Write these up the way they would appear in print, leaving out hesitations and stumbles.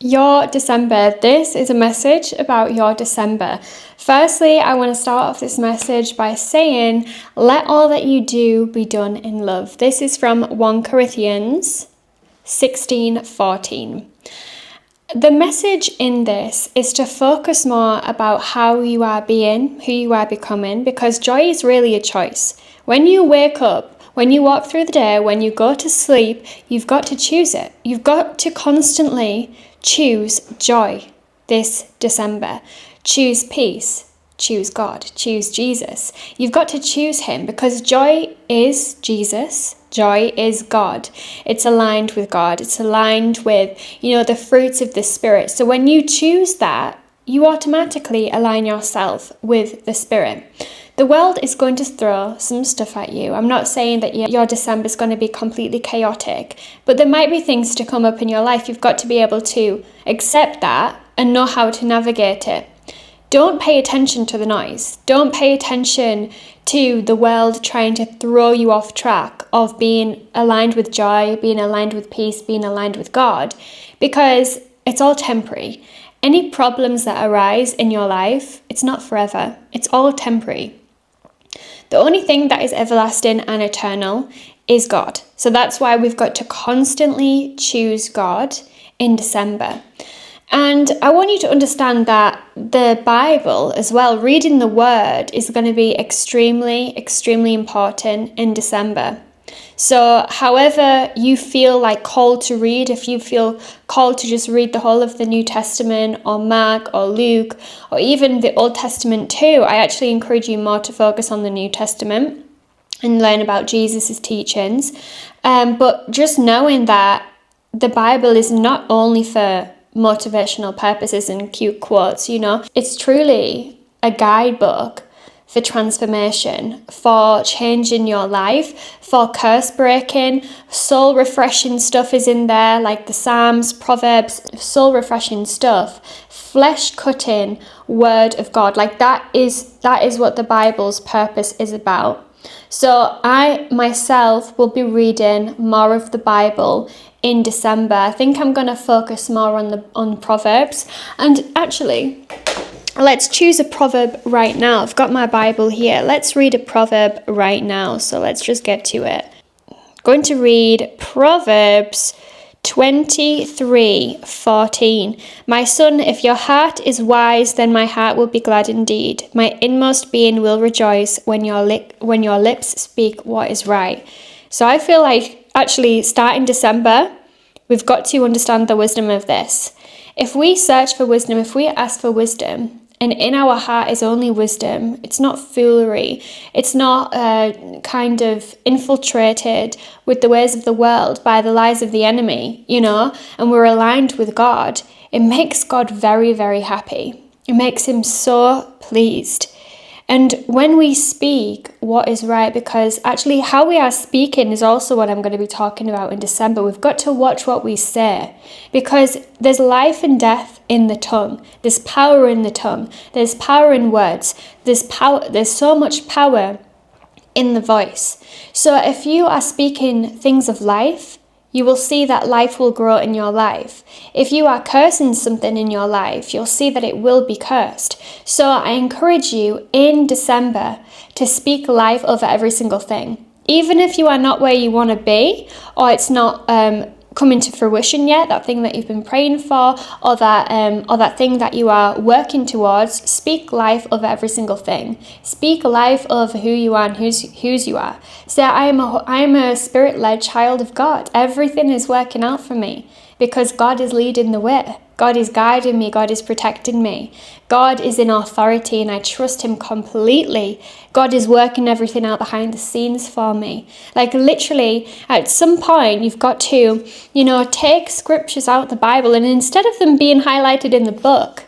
Your December. This is a message about your December. Firstly, I want to start off this message by saying, let all that you do be done in love. This is from 1 Corinthians 16:14. The message in this is to focus more about how you are being, who you are becoming, because joy is really a choice. When you wake up, when you walk through the day, when you go to sleep, you've got to choose it. You've got to constantly choose joy this December. Choose peace. Choose God. Choose Jesus. You've got to choose Him because joy is Jesus. Joy is God. It's aligned with God. It's aligned with, the fruits of the Spirit. So when you choose that, you automatically align yourself with the Spirit. The world is going to throw some stuff at you. I'm not saying that your December is going to be completely chaotic, but there might be things to come up in your life. You've got to be able to accept that and know how to navigate it. Don't pay attention to the noise. Don't pay attention to the world trying to throw you off track of being aligned with joy, being aligned with peace, being aligned with God, because it's all temporary. Any problems that arise in your life, it's not forever. It's all temporary. The only thing that is everlasting and eternal is God. So that's why we've got to constantly choose God in December. And I want you to understand that the Bible as well, reading the Word, is going to be extremely, extremely important in December. So however you feel like called to read, if you feel called to just read the whole of the New Testament or Mark or Luke or even the Old Testament too, I actually encourage you more to focus on the New Testament and learn about Jesus' teachings. But just knowing that the Bible is not only for motivational purposes and cute quotes, it's truly a guidebook for transformation, for changing your life, for curse breaking, soul refreshing stuff is in there, like the Psalms, Proverbs, soul refreshing stuff, flesh cutting word of God. Like that is what the Bible's purpose is about. So I myself will be reading more of the Bible in December. I think I'm going to focus more on Proverbs. And actually, let's choose a proverb right now. I've got my Bible here. Let's read a proverb right now. So let's just get to it. I'm going to read Proverbs 23:14. My son, if your heart is wise, then my heart will be glad indeed. My inmost being will rejoice when your lips speak what is right. So I feel like actually starting December, we've got to understand the wisdom of this. If we search for wisdom, if we ask for wisdom, and in our heart is only wisdom, it's not foolery, it's not kind of infiltrated with the ways of the world by the lies of the enemy, and we're aligned with God, it makes God very, very happy. It makes Him so pleased. And when we speak what is right, because actually how we are speaking is also what I'm going to be talking about in December. We've got to watch what we say because there's life and death in the tongue. There's power in the tongue. There's power in words. There's so much power in the voice. So if you are speaking things of life, you will see that life will grow in your life. If you are cursing something in your life, you'll see that it will be cursed. So I encourage you in December to speak life over every single thing. Even if you are not where you want to be, or it's not coming to fruition yet, that thing that you've been praying for, or that thing that you are working towards, speak life over every single thing. Speak life over who you are and whose you are. Say, I am a spirit-led child of God. Everything is working out for me because God is leading the way. God is guiding me. God is protecting me. God is in authority and I trust Him completely. God is working everything out behind the scenes for me. Like literally at some point you've got to, take scriptures out of the Bible and instead of them being highlighted in the book,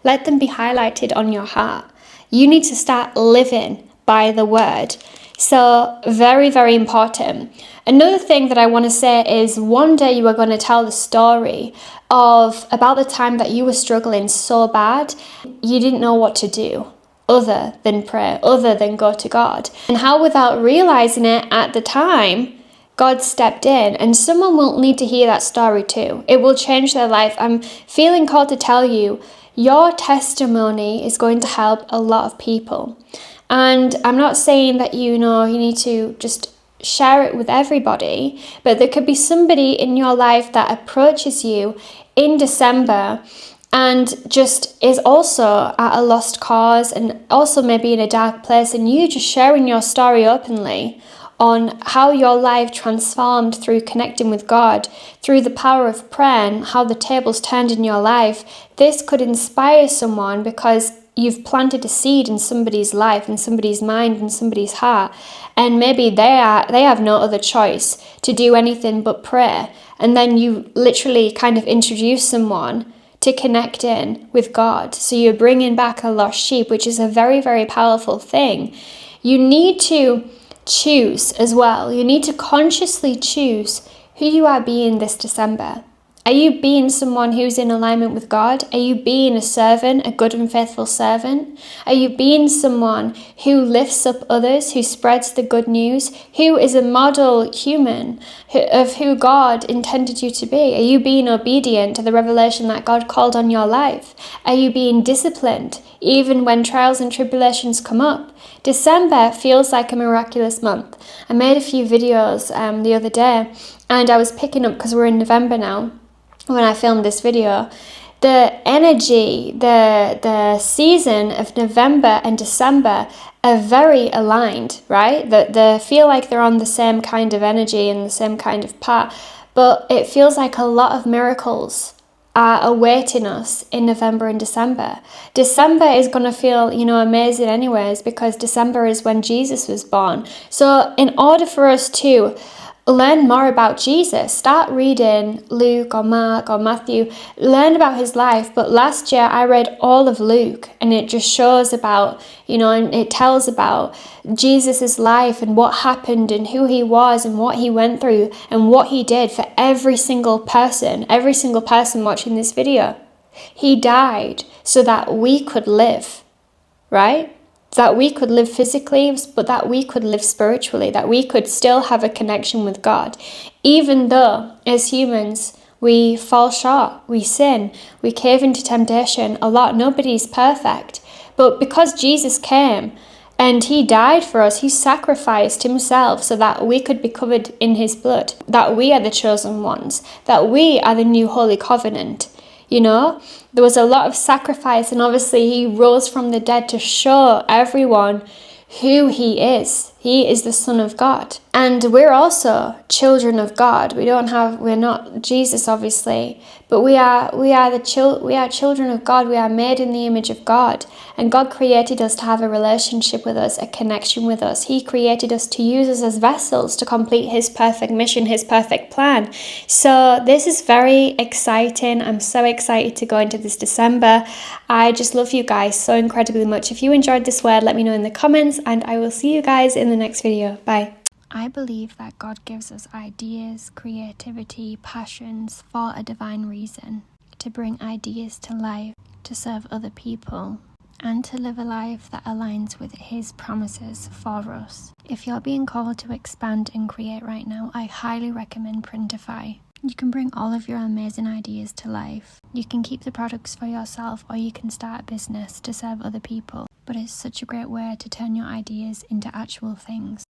let them be highlighted on your heart. You need to start living by the word. So very, very important. Another thing that I want to say is one day you are going to tell the story of about the time that you were struggling so bad, you didn't know what to do other than pray, other than go to God. And how without realizing it at the time, God stepped in, and someone will need to hear that story too. It will change their life. I'm feeling called to tell you, your testimony is going to help a lot of people. And I'm not saying that, you need to just share it with everybody, but there could be somebody in your life that approaches you in December and just is also at a lost cause and also maybe in a dark place, and you just sharing your story openly on how your life transformed through connecting with God, through the power of prayer, and how the tables turned in your life. This could inspire someone because you've planted a seed in somebody's life, in somebody's mind, in somebody's heart, and maybe they have no other choice to do anything but pray. And then you literally kind of introduce someone to connect in with God. So you're bringing back a lost sheep, which is a very, very powerful thing. You need to choose as well. You need to consciously choose who you are being this December. Are you being someone who's in alignment with God? Are you being a servant, a good and faithful servant? Are you being someone who lifts up others, who spreads the good news, who is a model human of who God intended you to be? Are you being obedient to the revelation that God called on your life? Are you being disciplined even when trials and tribulations come up? December feels like a miraculous month. I made a few videos the other day, and I was picking up, because we're in November now, when I filmed this video, the energy, the season of November and December are very aligned, right? They feel like they're on the same kind of energy and the same kind of path, but it feels like a lot of miracles are awaiting us in November and December. December is going to feel, amazing anyways, because December is when Jesus was born. So in order for us to learn more about Jesus, start reading Luke or Mark or Matthew, learn about his life. But last year I read all of Luke, and it just shows about, and it tells about Jesus's life and what happened and who he was and what he went through and what he did for every single person watching this video. He died so that we could live, right? That we could live physically, but that we could live spiritually, that we could still have a connection with God. Even though, as humans, we fall short, we sin, we cave into temptation a lot. Nobody's perfect. But because Jesus came and he died for us, he sacrificed himself so that we could be covered in his blood, that we are the chosen ones, that we are the new holy covenant. There was a lot of sacrifice, and obviously he rose from the dead to show everyone who he is. He is the Son of God. And we're also children of God. We're not Jesus, obviously, but we are children of God. We are made in the image of God. And God created us to have a relationship with us, a connection with us. He created us to use us as vessels to complete his perfect mission, his perfect plan. So this is very exciting. I'm so excited to go into this December. I just love you guys so incredibly much. If you enjoyed this word, let me know in the comments, and I will see you guys in the next video. Bye. I believe that God gives us ideas, creativity, passions for a divine reason, to bring ideas to life, to serve other people, and to live a life that aligns with his promises for us. If you're being called to expand and create right now, I highly recommend Printify. You can bring all of your amazing ideas to life. You can keep the products for yourself, or you can start a business to serve other people. But it's such a great way to turn your ideas into actual things.